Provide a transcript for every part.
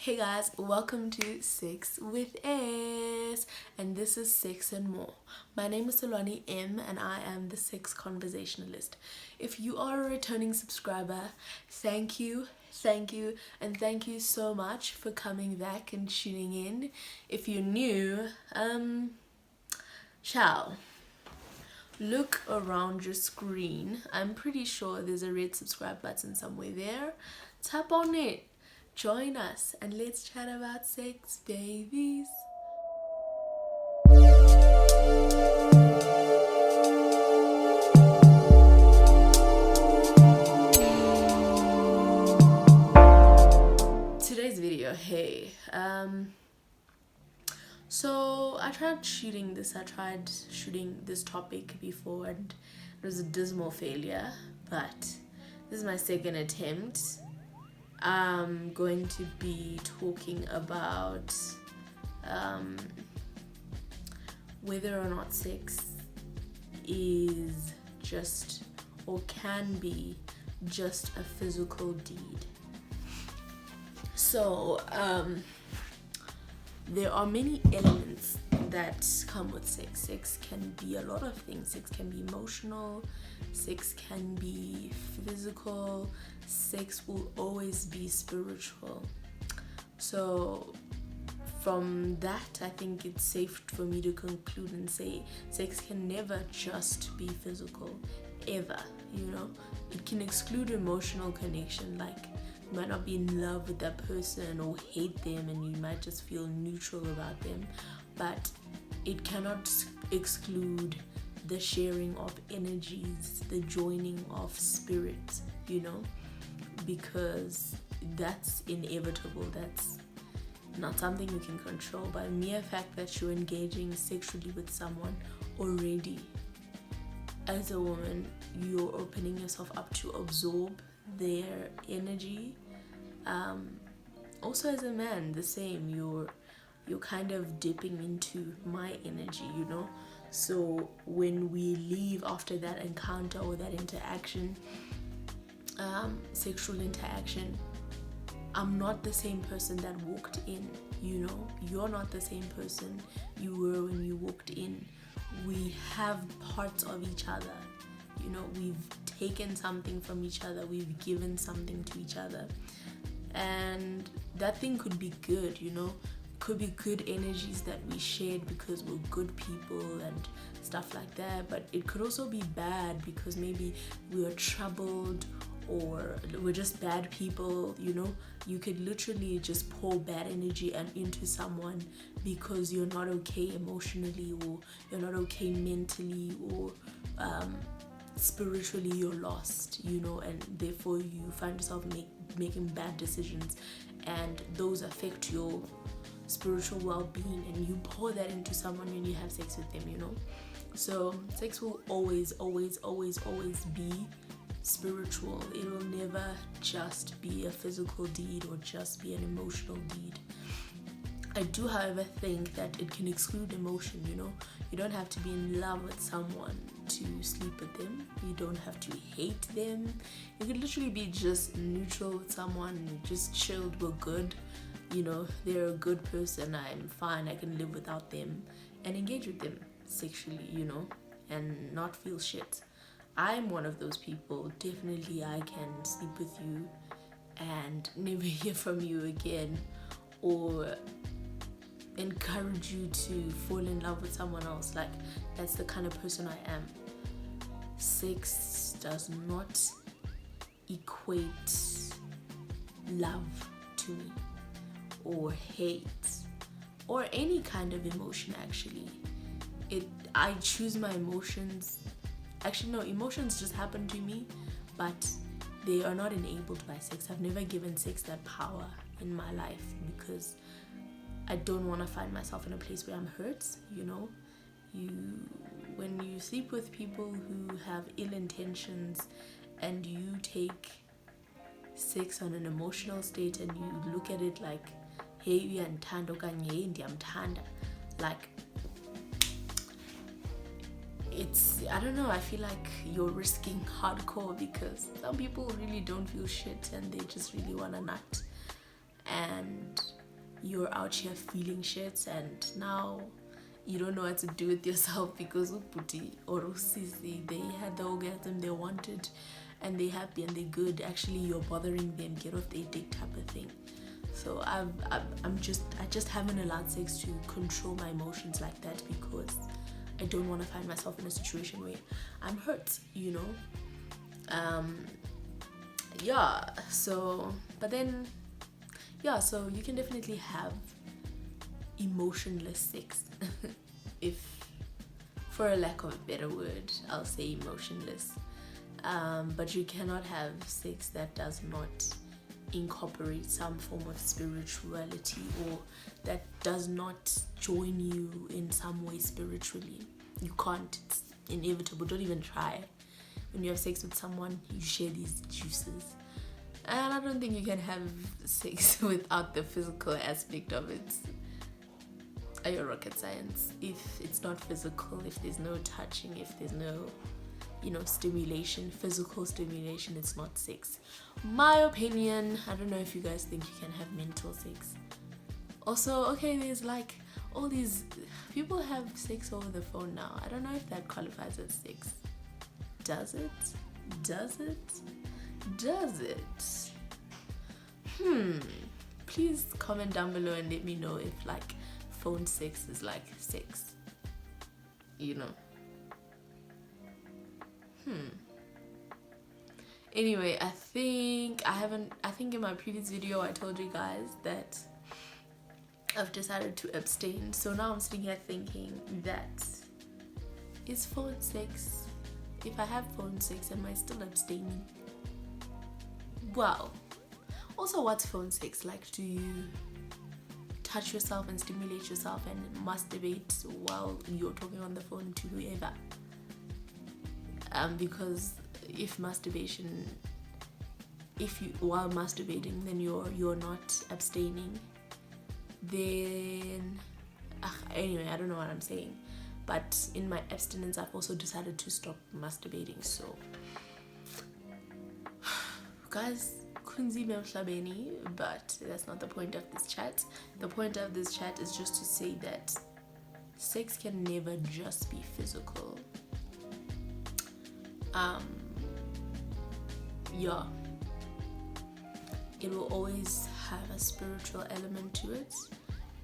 Hey guys, welcome to Sex with S, and this is Sex and More. My name is Solani M, and I am the sex conversationalist. If you are a returning subscriber, thank you, and thank you so much for coming back and tuning in. If you're new, ciao. Look around your screen. I'm pretty sure there's a red subscribe button somewhere there. Tap on it. Join us and let's chat about sex, babies. Today's video, hey, so I tried shooting this topic before and it was a dismal failure, but this is my second attempt. I'm going to be talking about whether or not sex is just or can be just a physical deed. So there are many elements that come with sex. Sex can be a lot of things. Sex can be emotional, sex can be physical, sex will always be spiritual. So from that, I think it's safe for me to conclude and say sex can never just be physical, ever, It can exclude emotional connection, like you might not be in love with that person or hate them and you might just feel neutral about them, but it cannot exclude the sharing of energies, the joining of spirit, because that's inevitable. That's not something you can control. By the mere fact that you're engaging sexually with someone already, as a woman, you're opening yourself up to absorb their energy. Also as a man, the same. You're kind of dipping into my energy, So when we leave after that encounter or that interaction, sexual interaction, I'm not the same person that walked in, You're not the same person you were when you walked in. We have parts of each other, we've taken something from each other, we've given something to each other, and that thing could be good, could be good energies that we shared because we're good people and stuff like that. But it could also be bad because maybe we were troubled or we're just bad people, You could literally just pour bad energy into someone because you're not okay emotionally, or you're not okay mentally, or spiritually you're lost, and therefore you find yourself making bad decisions, and those affect your spiritual well-being, and you pour that into someone when you have sex with them, So sex will always be spiritual. It will never just be a physical deed or just be an emotional deed. I do, however, think that it can exclude emotion, You don't have to be in love with someone to sleep with them. You don't have to hate them. You could literally be just neutral with someone, just chilled, we're good. They're a good person, I'm fine, I can live without them, and engage with them sexually, and not feel shit. I'm one of those people. Definitely I can sleep with you and never hear from you again, or encourage you to fall in love with someone else. Like, that's the kind of person I am. Sex does not equate love to me, or hate, or any kind of emotion. Actually, I choose my emotions. Actually, no, emotions just happen to me, but they are not enabled by sex. I've never given sex that power in my life because I don't want to find myself in a place where I'm hurt. When you sleep with people who have ill intentions and you take sex on an emotional state and you look at it like, hey, uyandithanda okanye hey, ndiyamthanda, like, I don't know, I feel like you're risking hardcore because some people really don't feel shit and they just really want a nut. And you're out here feeling shit and now you don't know what to do with yourself because uputi or usisi, they had the orgasm they wanted and they're happy and they're good. Actually, you're bothering them, get off their dick type of thing. So I just haven't allowed sex to control my emotions like that because I don't want to find myself in a situation where I'm hurt, you know. Yeah, so but then yeah, so you can definitely have emotionless sex. If, for a lack of a better word, I'll say emotionless. But you cannot have sex that does not incorporate some form of spirituality or that does not join you in some way spiritually. You can't, it's inevitable. Don't even try. When you have sex with someone, you share these juices. And I don't think you can have sex without the physical aspect of it. Are you rocket science? If it's not physical, if there's no touching, if there's no, you know, stimulation, physical stimulation, it's not sex. My opinion. I don't know if you guys think you can have mental sex. Also, okay, there's like all these people have sex over the phone now. I don't know if that qualifies as sex. Does it? Does it? Does it? Please comment down below and let me know if like phone sex is like sex, you know. Anyway, I think in my previous video I told you guys that I've decided to abstain. So now I'm sitting here thinking that is phone sex? If I have phone sex, am I still abstaining? Wow. Also, what's phone sex? Like, do you touch yourself and stimulate yourself and masturbate while you're talking on the phone to whoever? Because if while masturbating, then you're not abstaining, then anyway, I don't know what I'm saying. But in my abstinence, I've also decided to stop masturbating. So guys, kunzime emhlabeni, but that's not the point of this chat. The point of this chat is just to say that sex can never just be physical. Yeah, it will always have a spiritual element to it,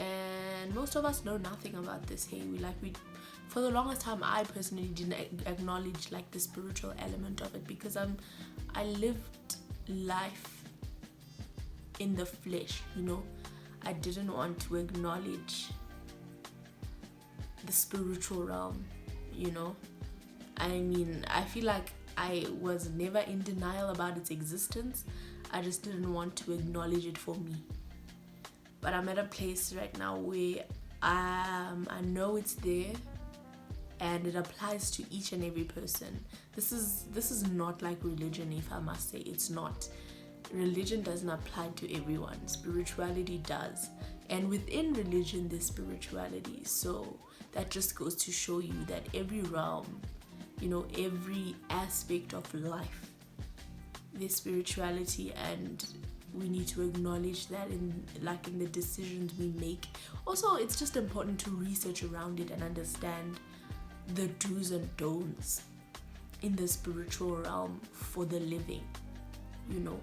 and most of us know nothing about this. Hey, we for the longest time, I personally didn't acknowledge like the spiritual element of it because I lived life in the flesh, you know. I didn't want to acknowledge the spiritual realm, you know. I mean, I feel like I was never in denial about its existence. I just didn't want to acknowledge it for me. But I'm at a place right now where I know it's there and it applies to each and every person. This is not like religion, if I must say. It's not. Religion doesn't apply to everyone. Spirituality does. And within religion, there's spirituality. So that just goes to show you that every realm, you know, every aspect of life, there's spirituality, and we need to acknowledge that in the decisions we make. Also, it's just important to research around it and understand the do's and don'ts in the spiritual realm for the living, you know.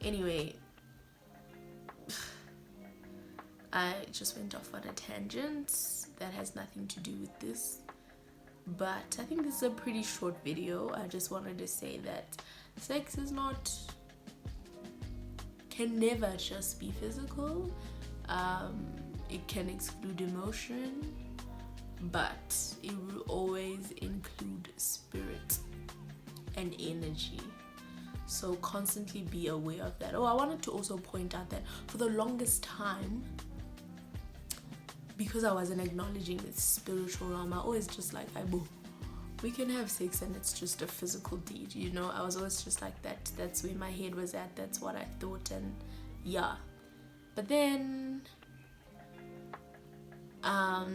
Anyway, I just went off on a tangent that has nothing to do with this, but I think this is a pretty short video. I just wanted to say that sex can never just be physical. It can exclude emotion, but it will always include spirit and energy. So constantly be aware of that. Oh, I wanted to also point out that for the longest time, because I wasn't acknowledging the spiritual realm, I always just like, we can have sex and it's just a physical deed, you know. I was always just like that. That's where my head was at. That's what I thought, and yeah. But then, I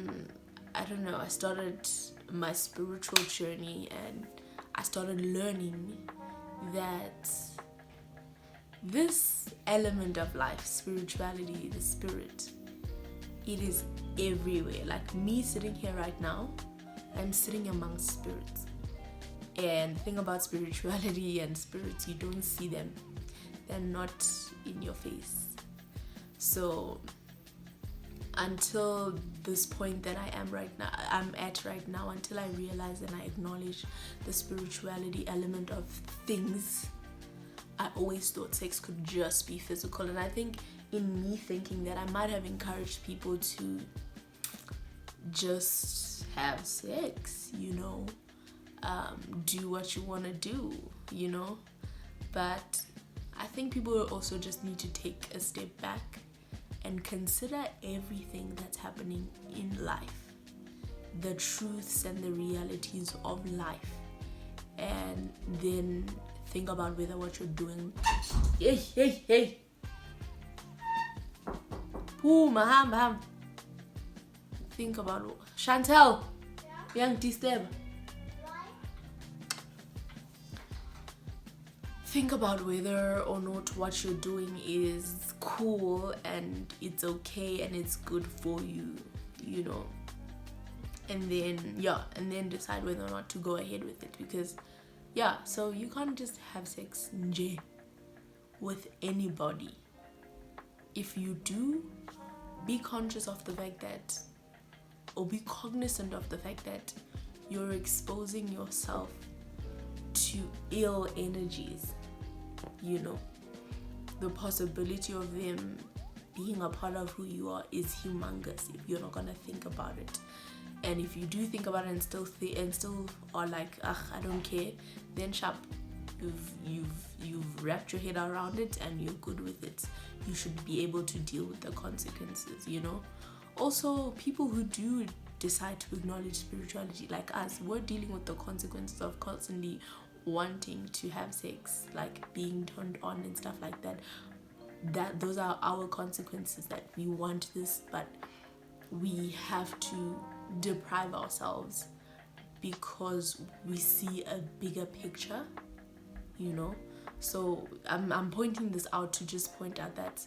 don't know, I started my spiritual journey and I started learning that this element of life, spirituality, the spirit, it is everywhere. Like me sitting here right now, I'm sitting amongst spirits. And the thing about spirituality and spirits, you don't see them. They're not in your face. So until this point that I'm at right now, until I realize and I acknowledge the spirituality element of things, I always thought sex could just be physical. And I think in me thinking that, I might have encouraged people to just have sex, do what you want to do, but I think people also just need to take a step back and consider everything that's happening in life, the truths and the realities of life, and then think about whether what you're doing. Hey. Poo, maham. Think about Chantel. Young disturb. Think about whether or not what you're doing is cool and it's okay and it's good for you, and then decide whether or not to go ahead with it. Because so you can't just have sex with anybody. If you do, be conscious of the fact that, or be cognizant of the fact that you're exposing yourself to ill energies. The possibility of them being a part of who you are is humongous if you're not gonna think about it. And if you do think about it and still are like, I don't care, then sharp, you've wrapped your head around it and you're good with it. You should be able to deal with the consequences. Also, people who do decide to acknowledge spirituality, like us, we're dealing with the consequences of constantly wanting to have sex, like being turned on and stuff like that. Those are our consequences, that we want this, but we have to deprive ourselves because we see a bigger picture, So I'm pointing this out to just point out that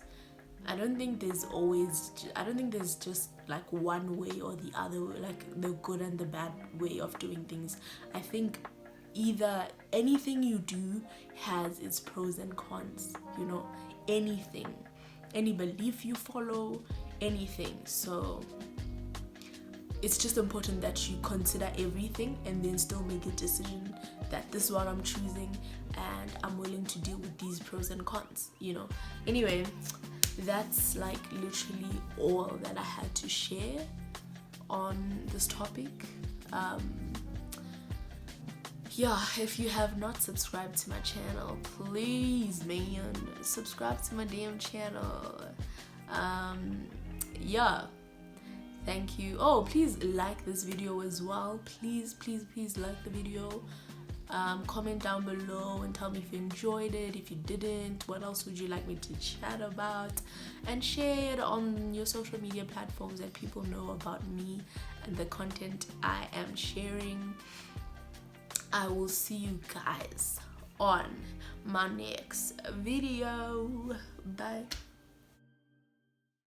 I don't think there's just like one way or the other, like the good and the bad way of doing things. I think either anything you do has its pros and cons, anything, any belief you follow, anything. So it's just important that you consider everything and then still make a decision that this is what I'm choosing and I'm willing to deal with these pros and cons, Anyway, that's like literally all that I had to share on this topic. If you have not subscribed to my channel, please, man, subscribe to my damn channel. Thank you. Oh, please like this video as well. Please like the video. Comment down below and tell me if you enjoyed it. If you didn't, what else would you like me to chat about? And share it on your social media platforms that people know about me and the content I am sharing. I will see you guys on my next video. Bye.